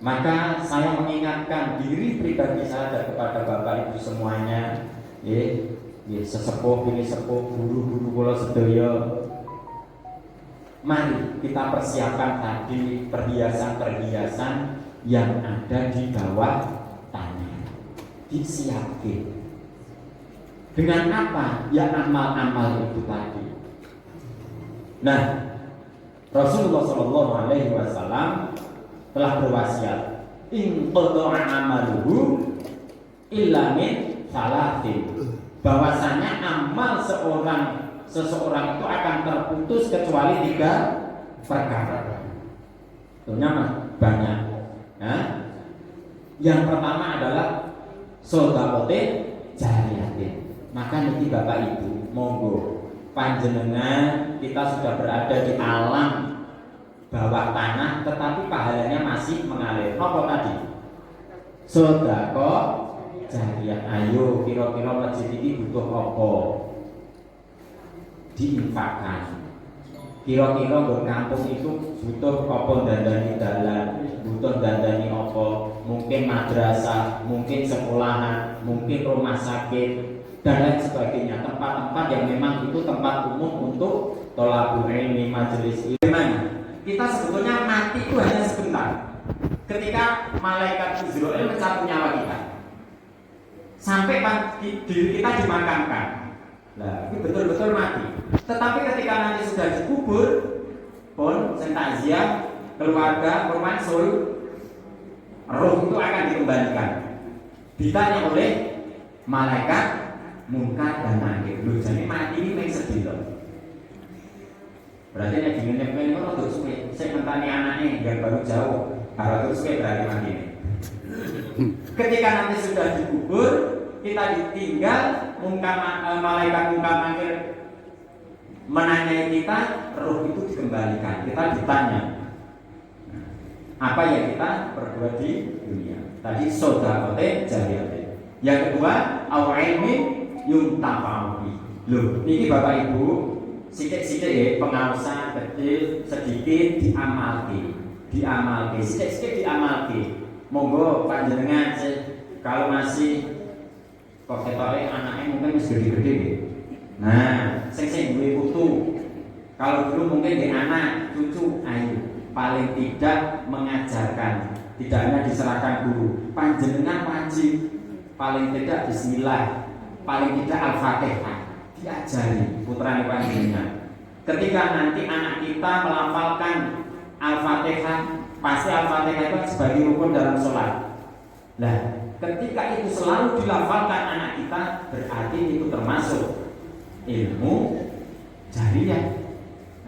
Maka saya mengingatkan diri pribadi saya kepada Bapak Ibu semuanya, sesepuh ini sepuh, guru-guru kula sedaya. Mari kita persiapkan tadi perhiasan-perhiasan yang ada di bawah tanah. Disiapkan. Dengan apa? Ya amal-amal itu tadi. Nah, Rasulullah SAW telah berwasiat, in qada'a amaluhu illa min salatin. Bahwasanya amal seseorang itu akan terputus kecuali 3 perkara. Tentunya banyak. Nah, yang pertama adalah sedekah jariyah. Maka niki Bapak Ibu, monggo panjenengan kita sudah berada di alam bawah tanah, tetapi pahalanya masih mengalir. Apa tadi? Sedekah jariyah. Ayo, kira-kira masjid ini butuh apa? Diinfakkan. Kira-kira buat kampung itu butuh apa? Dandani dalan, butuh dandani apa? Mungkin madrasah, mungkin sekolahan, mungkin rumah sakit dan lain sebagainya. Tempat-tempat yang memang itu tempat umum untuk tholabul ilmi, majelis ilmu. Kita sebetulnya mati itu hanya sebentar. Ketika malaikat Israel mencabut nyawa kita, sampai diri kita dimakamkan. Nah, ini betul-betul mati. Tetapi ketika nanti sudah dikubur pun sing takziah keluarga bermaksud roh itu akan dikembalikan. Ditanya oleh malaikat mungkar dan nakir. Lho jane mati iki mung sedih to. Berarti nek dingin-dingin kok rada suwe. Sing mentani anake yang baru jauh, kalau terus berarti mati. Ketika nanti sudah dikubur, kita ditinggal malaikat mungkar nakir menanyai kita, roh itu dikembalikan. Kita ditanya apa yang kita perbuat di dunia. Tadi sodakote jariyate. Yang kedua, ilmin yuntafa'u. Loh, ini Bapak Ibu, sidik-sidik ya, pengawasan kecil sedikit diamalke, sidik-sidik diamalke. Monggo panjenengan kalau masih kok ketore anaknya mungkin masih gede-gede ya. Nah, sing duwe putu. Kalau dulu mungkin di anak, cucu, ayo paling tidak mengajarkan, tidak hanya diserahkan guru. Panjenengan wajib paling tidak bismillah, paling tidak al-fatihah diajari putrane panjenengan. Ketika nanti anak kita melafalkan al-fatihah, pasti al-fatihah itu sebagai rukun dalam sholat. Nah, ketika itu selalu dilafalkan anak kita, berarti itu termasuk ilmu jariyah.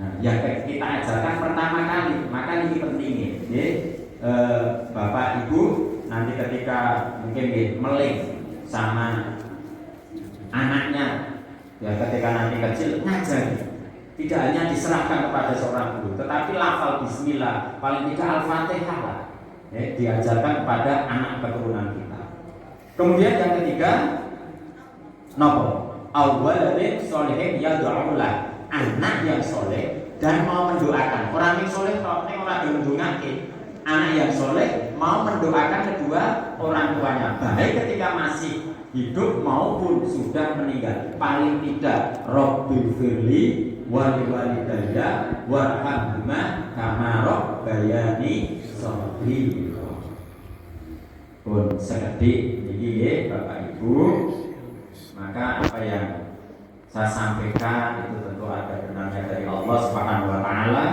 Nah, yang kita ajarkan pertama kali, maka ini pentingnya. Bapak Ibu nanti ketika mungkin melek sama anaknya, ya ketika nanti kecil ngajari, tidak hanya diserahkan kepada seorang guru, tetapi lafal bismillah, paling tidak al-fatihah lah, diajarkan kepada anak keturunan kita. Kemudian yang ketiga, nopo awwaladin sholihin yad'ulah, anak yang soleh dan mau mendoakan. Orang yang soleh kok nek ora ndongake, anak yang soleh mau mendoakan kedua orang tuanya, baik ketika masih hidup maupun sudah meninggal. Paling tidak Rabbil firli wali walidayya warhamhuma kama rabbayani shaghira. Pun sekedik niki Bapak Ibu, maka apa yang saya sampaikan itu tentu ada benarnya dari Allah Subhanahu wa taala,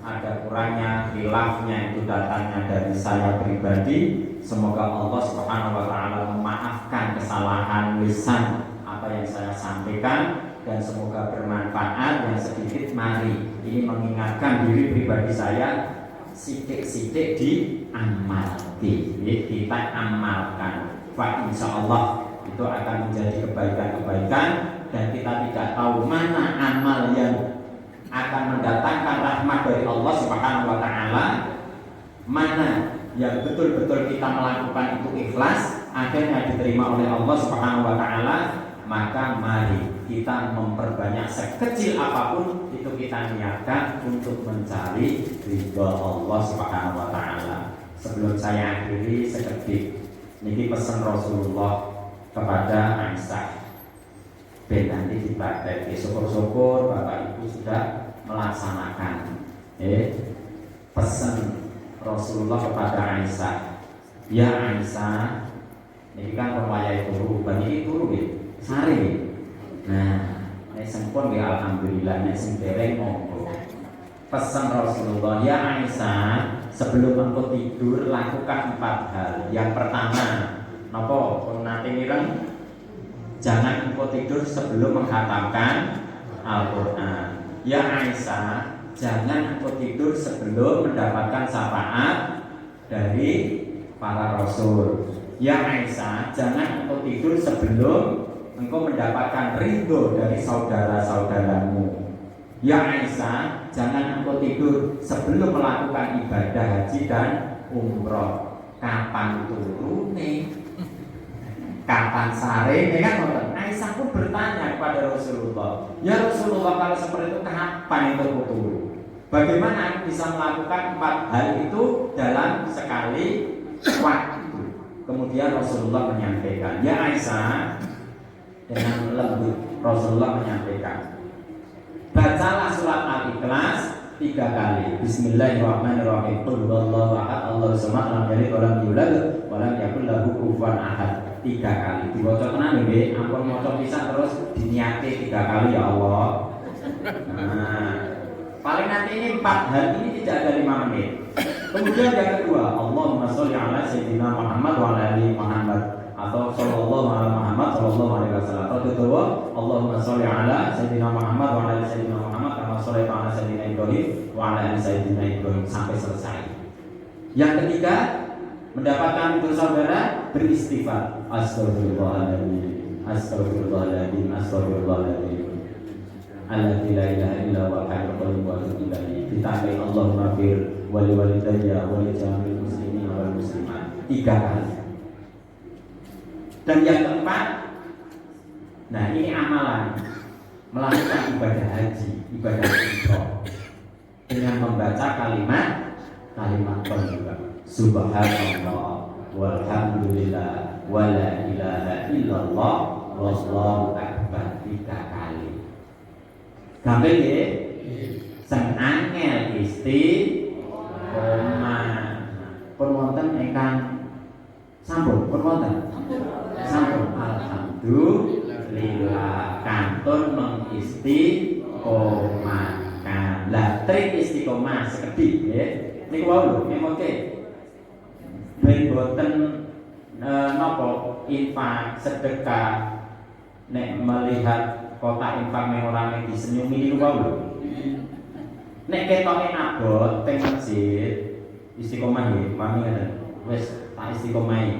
ada kurangnya, khilafnya itu datangnya dari saya pribadi. Semoga Allah Subhanahu wa taala memaafkan kesalahan lisan apa yang saya sampaikan, dan semoga bermanfaat. Yang sedikit mari ini mengingatkan diri pribadi saya, sidik-sidik diamalkan, kita amalkan. Fa insyaallah itu akan menjadi kebaikan-kebaikan, dan kita tidak tahu mana amal yang akan mendatangkan rahmat dari Allah Subhanahu wa taala, mana yang betul-betul kita melakukan itu ikhlas akhirnya diterima oleh Allah Subhanahu wa taala. Maka mari kita memperbanyak, sekecil apapun itu kita niatkan untuk mencari ridha Allah Subhanahu wa taala. Sebelum saya akhiri seketik niki pesan Rasulullah kepada Aisyah, ben nanti dipraktek. Syukur-syukur Bapak Ibu sudah melaksanakan pesan Rasulullah kepada Aisyah. Ya Aisyah, ini kan pemwayai turu, bani turu sari. Nah, nek sempun ya alhamdulillah, nek sing dereng monggo. Pesan Rasulullah, ya Aisyah, sebelum engkau tidur lakukan 4 hal. Yang pertama, napa pun nate mireng, jangan engkau tidur sebelum menghatamkan Al-Qur'an. Ya Aisyah, jangan engkau tidur sebelum mendapatkan syafaat dari para rasul. Ya Aisyah, jangan engkau tidur sebelum engkau mendapatkan ridho dari saudara-saudaramu. Ya Aisyah, jangan engkau tidur sebelum melakukan ibadah haji dan umroh. Kapan turune? Kapan sare? Kan ngoten. Aisyah pun bertanya kepada Rasulullah, ya Rasulullah, kalau seperti itu kapan itu turun? Bagaimana aku bisa melakukan 4 hal itu dalam sekali waktu? Kemudian Rasulullah menyampaikan, ya Aisyah, dengan lembut Rasulullah menyampaikan, bacalah surat Al-Ikhlas 3 kali. Bismillahirrahmanirrahim. Qul huwallahu ahad, Allahus samad, lam yalid wa lam yulad wa lam yakul lahu kufuwan ahad. 3 kali. Diwaca tenan nggih, ampun maca pisan terus diniati 3 kali ya Allah. Nah, paling nanti ini 4 hari ini tidak ada 5 menit. Kemudian yang kedua, Allahumma sholli ala sayyidina Muhammad wa ala ali Muhammad, atau sallallahu ala Muhammad sallallahu alaihi wasallam. Atau kedua, Allahumma sholli ala sayyidina Muhammad wa ala ali sayyidina Muhammad kama shallaita ala sayyidina Ibrahim wa ala ali sayyidina Ibrahim sampai selesai. Yang ketiga, mendapatkan itu saudara beristighfar. Astagfirullahaladzim, astagfirullahaladzim, astagfirullahaladzim. Alladzi la ilaha illa huwal hayyul qayyum wa atubu ilaihi. Ditambahi Allahumma fir wa li walidayya wa li jami'il muslimin wal muslimat 3 kali. Dan yang keempat, nah ini amalan melakukan ibadah haji, ibadah umroh dengan membaca kalimat thayyibah. Subhanallah walhamdulillah wa la ilaha illallah wallahu akbar 3 kali. Gampang ya? Sing angel istiqomah. Pun wonten ingkang sampun, pun wonten. Sampun, alhamdulillah kantun mengistiqomahkan. Lah trik istiqomah sekedhik nggih. Niku wau lho, ngemoke. Ben boten napa infak sedekah nek melihat kota infak memorane disenyumi niku wau lho. Nek ketoke abot teng masjid istiqomah nggih, pahami ngeten. Wis tak istiqomahi.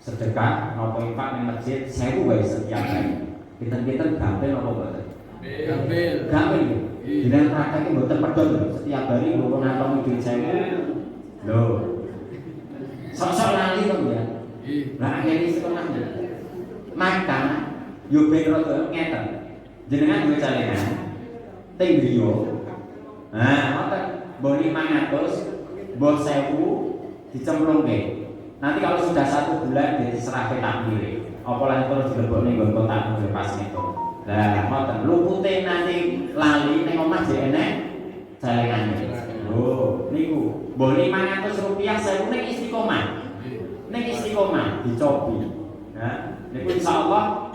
Sedekah napa infak ning masjid 1000 wae setiap hari. Pinten-pinten gampil napa mboten? Gampil. Gampil. Jenengan praktek mboten pedhot lho, setiap hari nggo ngantongi duit 1000. Lho. Sok-sok lali to ya. Lah akhire istiqomah. Maka yo ben rada ngeten. Jenengan duwe celengan teng griya. Nah, ngoten. Mbok 500, mbok 1000 dicemplungke. Nanti kalau sudah 1 bulan dia diserahkan takmir. Apalagi kalau dilebokne nggon kotak pas itu. Lah, ngoten lupute nanti lali ning omah jek enek celengane. Oh, niku. Mbok 500 rupiah 1000 ning istiqomah. Ning istiqomah dicobi. Nah, niku insyaallah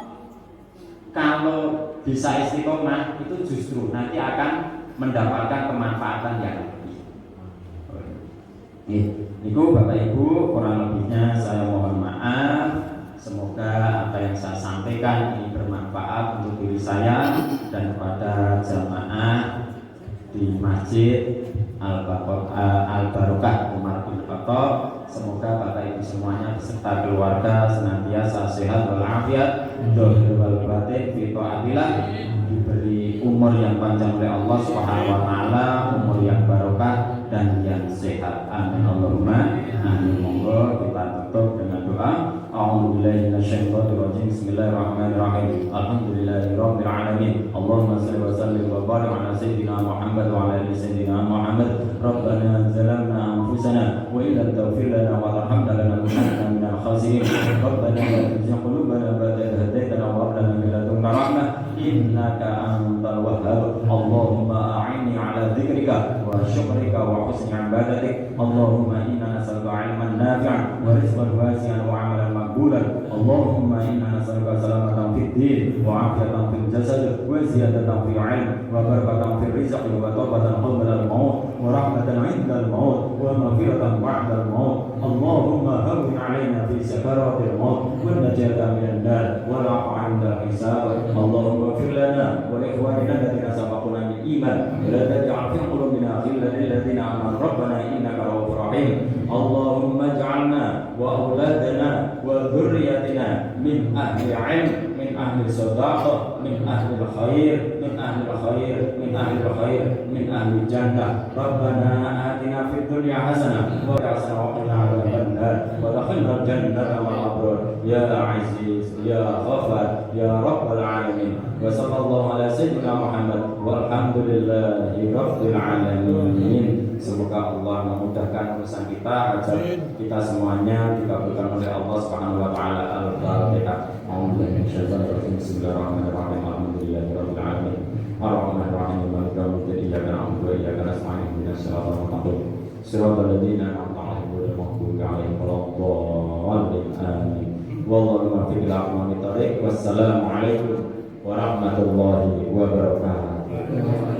kalau bisa istiqomah itu justru nanti akan mendapatkan kemanfaatan yang lebih. Niku Bapak Ibu, kurang lebihnya saya mohon maaf. Semoga apa yang saya sampaikan ini bermanfaat untuk diri saya dan kepada jamaah di Masjid Al-Barokah Umar bin Khattab. Semoga Bapak Ibu semuanya beserta keluarga senantiasa sehat walafiat, dohir wal batin, fi taatillah, diberi umur yang panjang oleh Allah Subhanahu wa taala, umur yang barokah dan yang sehat. Amin Allahumma amin. Monggo kita tutup dengan doa. A'udzubillahi minasyaitonir rajim. Bismillahirrahmanirrahim. Alhamdulillahirabbil alamin. Allahumma shalli wa sallim wa barik ala sayyidina Muhammad wa ala ali sayyidina Muhammad. Rabbana zalamna anfusana wa illam taghfir lana wa tarhamna lanakunanna minal khasirin. Rabbana la tuzigh qulubana ba'da idh hadaytana wa hab lana min ladunka rahmah innaka antal wahhab. Allahumma a'inni ala dzikrika wa syukrika wa husni ibadatik. Allahumma inna nas'aluka 'ilman nafi'an wa rizqan wasi'an wa 'amalan maqbulan. Allahumma inna nas'aluka salamatan fid din wa 'afiyatan fil jasad wa ziyadatan fil 'ilm wa barakatan fil rizqi wa tawbatan qabla al-maut wa rahmatan 'inda al-maut wa maghfiratan ba'da al-maut. Allahumma hawwin 'alaina fi sakaratil maut wa najata minan nar wa la'afwa 'inda al-hisab. Allahumma ighfir lana wa li ikhwanina alladziina sabaquna bil iman wa la taj'al fi qulubina ghillan lil ladziina amanu rabbana innaka ra'ufur rahim. Allahumma ij'alna wa auladana wa dhurriyyatina min ahli 'ilm, min ahli sadaqah, min ahli khair, min ahli khair, min ahli khair, min ahli jannah. Rabbana atina fid dunya hasanah wa hasanah wa qina adzaban nar wa adkhilna al-jannata ma'al abrar ya aziz ya ghafar ya rabbal alamin. Wa sallallahu ala sayyidina Muhammad walhamdulillahi rabbil alamin. Semoga Allah memudahkan urusan kita, hajat kita semuanya dikabulkan oleh Allah Subhanahu wa taala. Al-Fatihah. Bismillahirrahmanirrahim. Alhamdulillahirabbil alamin. Ar-Rahmanir-Rahim. Maliki yaumiddin. Iyyaka na'budu wa iyyaka nasta'in. Ihdinas siratal mustaqim. Siratal ladzina an'amta 'alaihim ghairil maghdubi 'alaihim waladdallin. Amin. Wallahu muwaffiq ila aqwamit thoriq. Wassalamu alaikum warahmatullahi wabarakatuh. wa